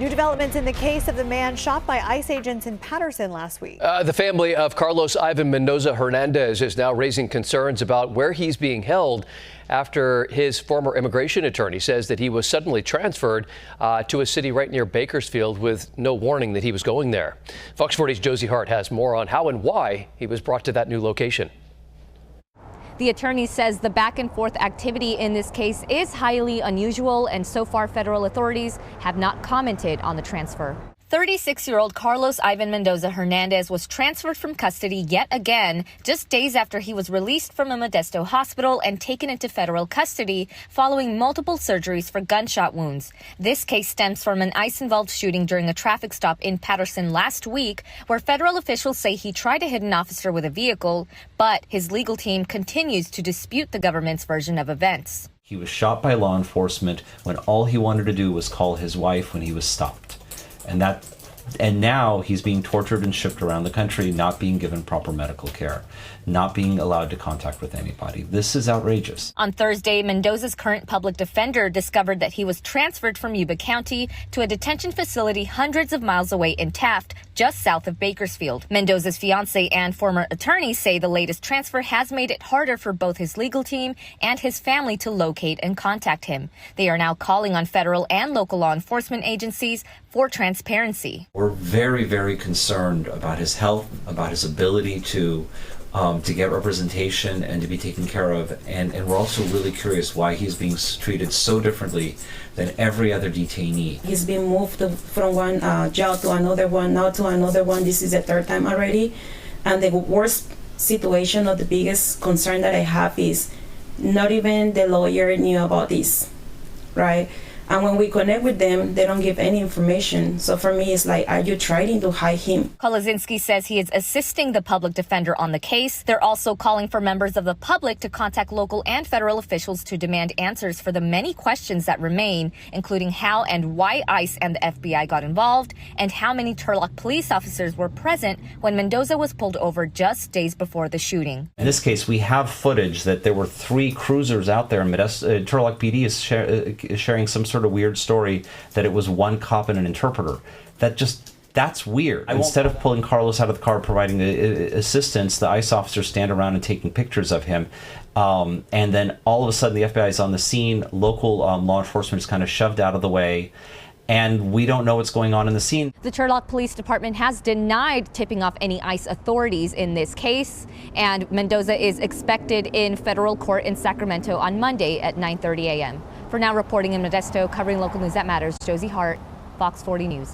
New developments in the case of the man shot by ICE agents in Patterson last week. The family of Carlos Ivan Mendoza Hernandez is now raising concerns about where he's being held after his former immigration attorney says that he was suddenly transferred to a city right near Bakersfield with no warning that he was going there. Fox 40's Josie Hart has more on how and why he was brought to that new location. The attorney says the back and forth activity in this case is highly unusual, and so far federal authorities have not commented on the transfer. 36-year-old Carlos Ivan Mendoza Hernandez was transferred from custody yet again just days after he was released from a Modesto hospital and taken into federal custody following multiple surgeries for gunshot wounds. This case stems from an ICE-involved shooting during a traffic stop in Patterson last week, where federal officials say he tried to hit an officer with a vehicle, but his legal team continues to dispute the government's version of events. He was shot by law enforcement when all he wanted to do was call his wife when he was stopped. And now he's being tortured and shipped around the country, not being given proper medical care, not being allowed to contact with anybody. This is outrageous. On Thursday, Mendoza's current public defender discovered that he was transferred from Yuba County to a detention facility hundreds of miles away in Taft, just south of Bakersfield. Mendoza's fiancé and former attorney say the latest transfer has made it harder for both his legal team and his family to locate and contact him. They are now calling on federal and local law enforcement agencies for transparency. We're very, very concerned about his health, about his ability to get representation and to be taken care of. And we're also really curious why he's being treated so differently than every other detainee. He's been moved from one jail to another one, now to another one. This is the third time already. And the worst situation, or the biggest concern that I have, is not even the lawyer knew about this, right? And when we connect with them, they don't give any information. So for me, it's like, are you trying to hide him? Kolazinski says he is assisting the public defender on the case. They're also calling for members of the public to contact local and federal officials to demand answers for the many questions that remain, including how and why ICE and the FBI got involved, and how many Turlock police officers were present when Mendoza was pulled over just days before the shooting. In this case, we have footage that there were 3 cruisers out there. Turlock PD is sharing some sort of weird story that it was one cop and an interpreter. That's weird. Instead of pulling Carlos out of the car, providing assistance, the ICE officers stand around and taking pictures of him. And then all of a sudden the FBI is on the scene. Local law enforcement is kind of shoved out of the way. And we don't know what's going on in the scene. The Turlock Police Department has denied tipping off any ICE authorities in this case, and Mendoza is expected in federal court in Sacramento on Monday at 9:30 a.m. For now, reporting in Modesto, covering local news that matters, Josie Hart, Fox 40 News.